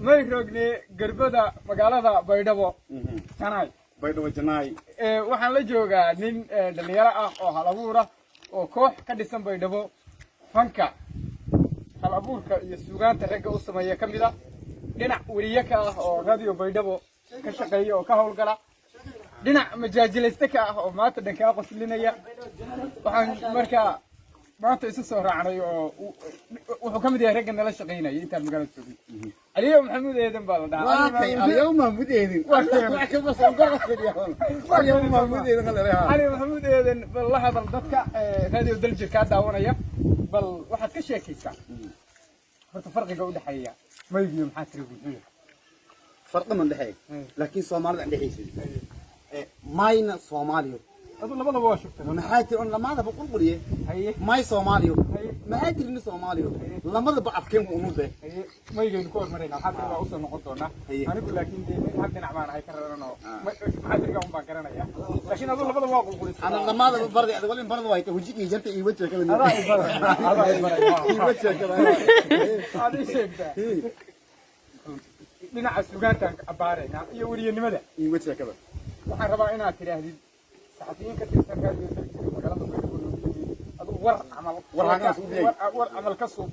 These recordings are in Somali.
ما يروقني قربدا مقالة بيدبو جناي بيدبو جناي waxaan la joogaa nin dhalinyaro ah oo hal abuur ah oo koox ka dhisan Baydhabo fanka hal abuurka iyo suugaanta ragga u sameeya kamid ah dhinac wariye ka ah oo radio Baydhabo ka shaqeeya oo ka howlgala dhinac majaajileyste ka ah oo maanta dhanka qoslinaya waxaan markaa maanta isu soo raacnay oo wuxuu kamid yahay ragga nala shaqeynaya inta magaalada joogay اليوم محمود ايدن بالله اليوم محمود ايدن اليوم محمود ايدن اليوم محمود ايدن بالله هذا dadka radio daljir ka daawanaya bal waxaad ka sheekaysaa horta farqiga u dhaxeeya maygiyo maxaa tiri farqi ma dhaxeey laakiin Soomaalida dhaxeysay mayna Soomaaliyo adu labadaba waa shubtay maxaa tii on lamada boqol qoriye may Soomaaliyo ma adrin Soomaaliyo lamada ba afkeen u nuuday maygeenu ku hormarayna waxa waa u soo noqon doona anigu laakiin hal dhinac baan ay ka rabano maxaa tiriga un baan garanaya laakiin adu labada waa qulqulis ana lamada bardi adiga wali bardi way wajigii jarta iyo wajigii kale adi sheegta dhinaca suugaanta abaarayna iyo wariyanimada iyo wajigii kale waxaan rabaa inaad tiraahdid saxafiyiin ka tirsan radio daljir magaalada Baydhabo adu war amal ka soo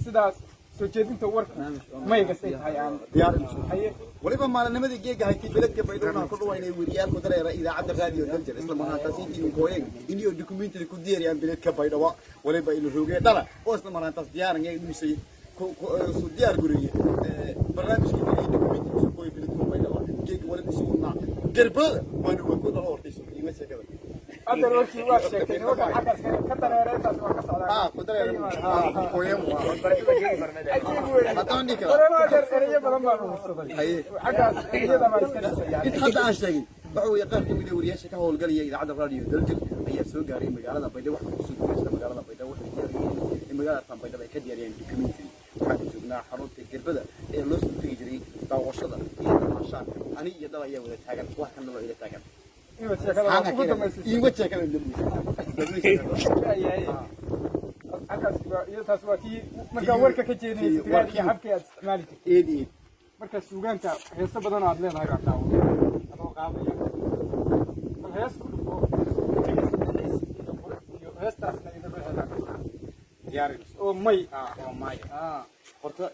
sidaas soo jeedinta warka mayga say tahay aan diyaarin waliba maalinimadii geega haytii beledka Baydhabo ku dhawaynay wariyaal ku dareera idaacada radio daljir isla markaas intii gooyeen inuu documentary ku diyaariyaan beledka Baydhabo waliba ilo roogay dhala oo isla markaas diyaaran ay dhumisay soo diyaar guriye barnaamijkii documentary soo gooyay beledka Baydhabo geega waliba suuna قربة وأنا وأقول له أورتيس يمشي كذا. هذا الوقت واش كذي وقت حدث كذا رأيت أسمع كذا. كذا كويم. أتوني كذا. أنا أجر أنا يبغى ما أقول. هاي. حدث هذا ما يصير. يتحدى أشتغل. بعو يقارن من ورياش كهول قال لي إذا عاد الراديو دلجل هي سوق قارين مقالة بيدا واحد سوق مقالة بيدا واحد المقالة طن بيدا بيكدي يعني كميتري. waxaan joognaa xarunta Galbeeda ee loo soo fiijiyay daawashada iyo maashaan ani iyo dad ayaa wada taagan wax kan loo ila taagan iyo sheekada iyo taas waa tii marka warka ka jeedinaysa tirada habka aad isticmaali eedii marka suugaanta heeso badan aad leedahay baa daawo adoo qaadaya hees ku dhufo iyo heestaasna ida bixinaa diyaarin oo may horta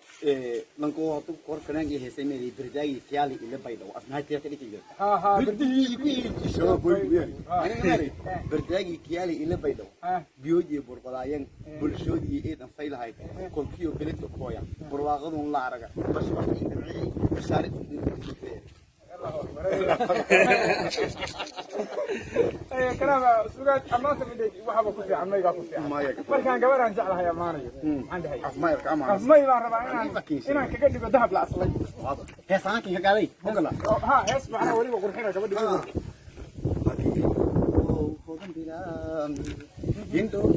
lanko hadu kor fanaan iyo heesay meelay birdaagi kiyaali ila Baydhabo asnaaytii ka dhigay birdaagi kiyaali ila Baydhabo biyoji burqadayeen bulshoodii eedan faylahay kolkiyo beledka kooya burwaaqadun la araga bas wax inay bishaare كلام سوقات أمانة من دي وحبة كوفي عمي كوفي مركان قبل أن جعلها يا ماني عندها أسماء كمان أسماء ما ربعنا إنا كجدي بذهب لأصلي هي سانك هي قالي هقلا ها اسمع أنا ولي بقول حين قبل بقول خدم بلا يندو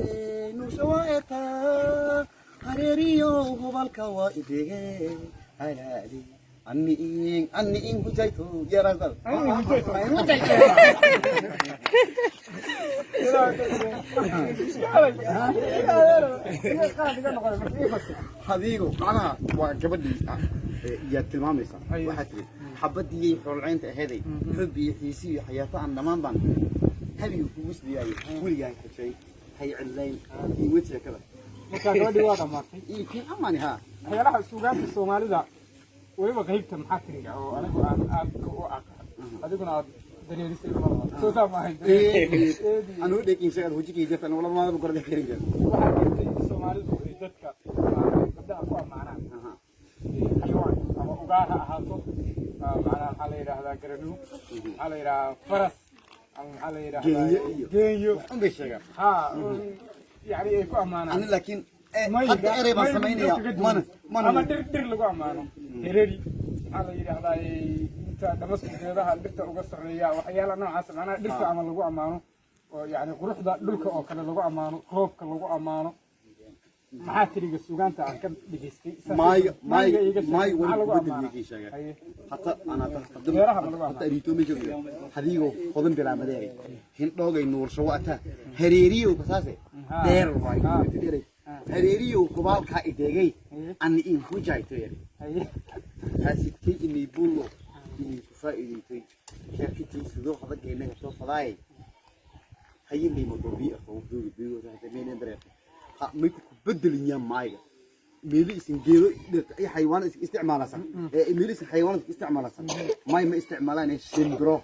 نوشواتا هريريو هو بالكوائد هاي أني إن هجيتو يا رجل هذيقو أنا وجبدي يا تلماميسا واحد حبدي حول عين هذي حبي حيسي حياته عن دمان بان هذي فلوس دي أي ولي يعني كشيء هي علين يوتي كذا مكان ودي واقع مارتي إيه كي أماني ها هي راح السوق في الصومالي ذا ويبقى غيبت محاكرين أو أنا أديكنا دنيا لسه المرة سوسا ما هي أنا ودي كين شغل وجهي جت أنا والله ما بقدر أحكي لك واحد الصومالي ضدك بدأ أقوى معنا حيوان أو أقاها أهاتو معنا حالي هذا كرنو حالي فرس أو حالي جيو أم بيشجع يعني يكون معنا أنا لكن حتى قريبا سميني ما أنا در لقوا معنا هريري حالي هذا أنت دمسك هذا درت أقصر ريا وحياة أنا عاصم أنا درت عمل لقوا معنا يعني قروح ذا دلك أو كلا لقوا معنا خوف كلا لقوا معنا محاتري السوقان تاع كم بيجستي ماي ولا بدي شيء حتى أنا تقدم حتى ريتو ميجوري هذيو خدم بلا مداري هن لوجي نور شواتها هريريو بساسه دير واي هريري وكبال كايدغي اني ان فوجايتي حاسيتي اني بولو اني فائدتي شركتي سدو هذا جينا سو فلاي هي اللي مدوبي او بيو هذا مين دريت ميكو بدل يا مايغا ميليس جيرو اي حيوان استعمالها ميليس حيوانات استعمالها ماي ما استعمالان الشمبرو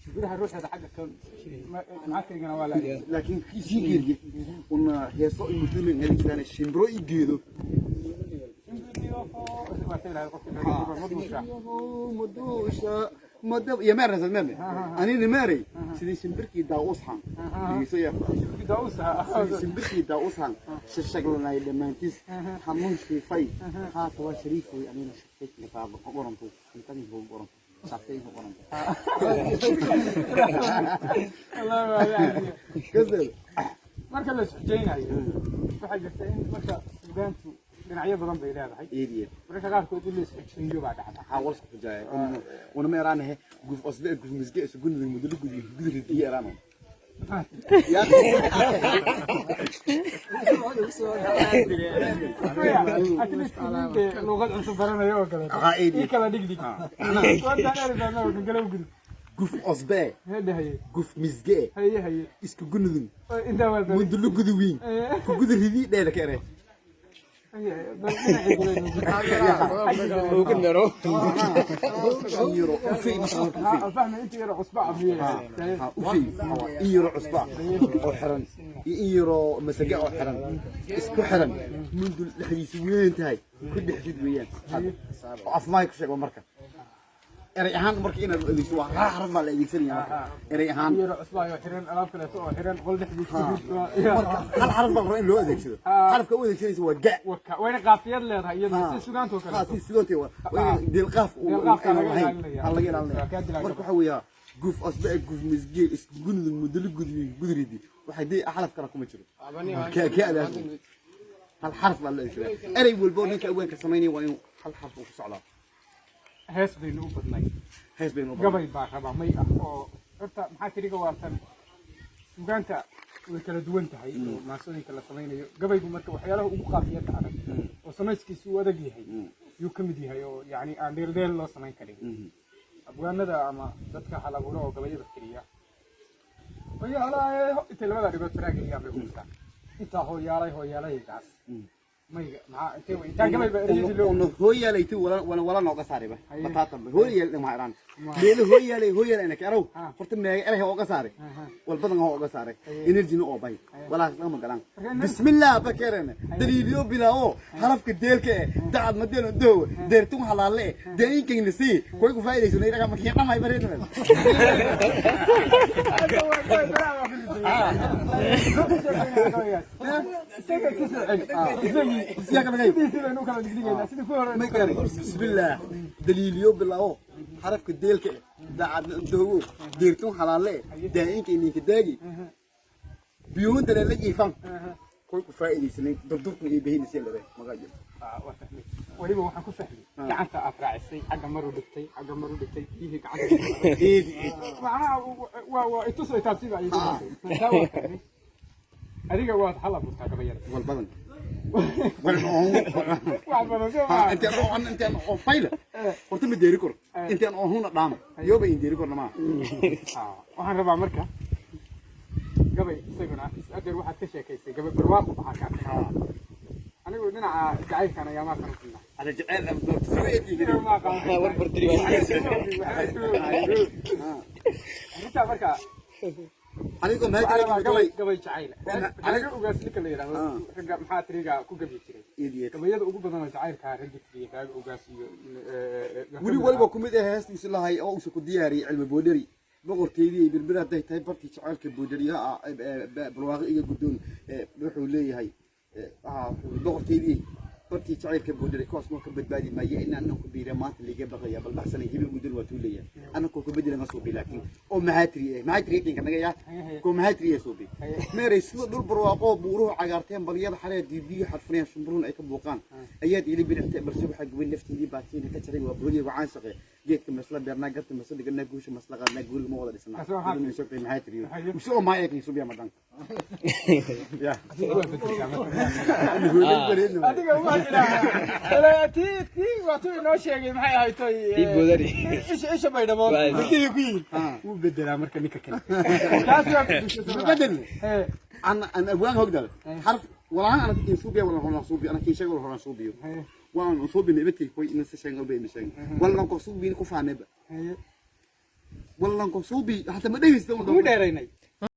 شبرها الروح هذا حاجه كان معك انا ولا لكن في جيري قلنا هي سوق المدن اللي كان الشمبرو يجيدو مدوشة مدو يا مرة زمان أنا نماري سيدي سنبركي داوسها يسوي سنبركي داوسها شغلنا اللي ما انتس حمون في في هاتوا شريف وأنا شفت نتابع قرنتو نتابع قرنتو شفتيه قرنتو الله يعافيك كذا marka la isxijeynayo waxa jirta in marka suugaantu dhinacyo badan bay leedahay marka qaarkood in la isxijeeyo baa dhacda حاول سكجاي وانا ما رانه قف اصدق قف مسجي سكون المدل قدر دي رانه يا لغه عشان برanayo kale عائدي kala dhigdig wada arifana oo galaw gud قف اصبع هي قف مسجي هي اسكو قندن انت ولا مدل قدوين قدر دي ديلك اره ممكن نروح يورو في فاهم انت يروح اصبع وفي يورو اصبع او حرن يورو مسجع او حرن اسكو حرن منذ الحديث وين تاي كل حديث ويان اف مايك شيء مركب erey ahaan markii inaad adeegso waa xaraf ma la adeegsanaya marka erey ahaan yaro cusbaayo xiran alaab kale oo xiran qol dhexdiisa hal xaraf baa in loo adeegsado xarafka u adeegsanaysa waa ga wayna qaafiyad leedahay iyada si sugaanto kale si sugaanto waa dil qaaf oo laga ilaalinaya marka waxa weeyaa guf asbaa guf misgee isku gunudin muddo gudridi waxa day xaraf kale kuma jiro ka hal xaraf baa la adeegsadaa erey walba ninka aweenka sameynaya waa inuu hal xaraf ku socdaa hees baynu u badnay hees baynu gabay baa raba may ah oo horta maxaa tiriga waartan sugaanta way kala duwan tahay oo maasooyinka la samaynayo gabaygu marka waxyaalaha ugu qaafiyada adag oo samayskiisu u adag yahay yuu ka mid yahay oo yacni aan dheerdheel loo samayn karin abwaanada ama dadka halabuuro oo gabayada tiriya hooyaalay inta labada dhigood faraageliyaan bay ku intaa hooyaalaygaas mayga maxaa intee way intaa gabay baa eriyadii loo hooyaalaytu wala nooga saariba bataata hooyaal ma iraan leelo hooyaalay inaka araw horta meega erahay ooga saaray wal badan ooga saaray energy oo bay wala ma galan bismillah bakarana daliiliyo bilaawo harafka deelka daad madelo doow deertun halaale deeyinkeen nasi koy ku faa'iideyso inaga ma kiiqa may bareedna بسم الله دليليو بالله حرفك ديلك داعد دهو ديرتون حلاله داينك انك داغي بيون دل لا يفهم كل فائديسن دردرت اي بهين سيلره ماجا waliba waxaan ku fahmay gacanta aad raacisay xagga maru dhigtay fiihi gacanta waa itusay taabsiba ay adiga waad xalab burtaa gabayada wal badan انت فايله قلت لي ديري كور انت هنا دام يوبا ديري كور ما waxaan rabaa marka gabay isaguna adeer waxaad ka sheekaysay gabay barwaaqo waxaa ka anigu dhinaca jacaylkan ayaa ma kan kuna ana jacayl am doorto siweedii ma qaan war bardiri inta marka anigu ma gabay jacayl aniga ugaas ninka la yiraahdo raga maxaa tiriga ku gabi jiray gabayada ugu badan oo jacaylka raga tiriga kaaga ugaas iyo wali walba kumid ah heestiisa lahay oo uu ku diyaariyay cilmi boodari boqorkeedii birbira haday tahay bartii jacaylka boodariyaha barwaaqo iyo gudoon wuxuu leeyahay boqorkeedii bartii jacaylka boodari koos ma ka badbaadi maayo in aanu ku biiray maanta liiga baqaya bal baxsan hibil gudul waa tuu leeyahay anaku ku bedel ma soo bilaakin oo mahatri kin kanaga yaa ko mahatri soo bi meeray sida dhul barwaaqo buuruhu cagaarteen baliyada xareed dibiyo xarfneen shumburuun ay ka buuqaan ayaad ili bilictay balse waxa gubin nafteedii baatiin ka jiray waa booliga caan shaqay geedka masla beernaa garta masla dhigana guusha masla qaadna guul ma wada dhisnaa dadna soo qiimo maxay tiriyo usoo ma ayay suubiya madan ya adiga uma ilaa tii waatu inoo sheegay maxay ahayd toy isha baydhabo markii ku yiri uu bedelaa marka ninka kale taas waa bedel أنا أبغى هقدر حرف ولا أنا كي صوبي ولا هون صوبي أنا كي شيء ولا هون صوبي وأنا صوبي نبتي كوي نفس الشيء قبل بيشين ولا نكو صوبي نكو فانب ولا نكو صوبي حتى ما ده يستوي مو دايريني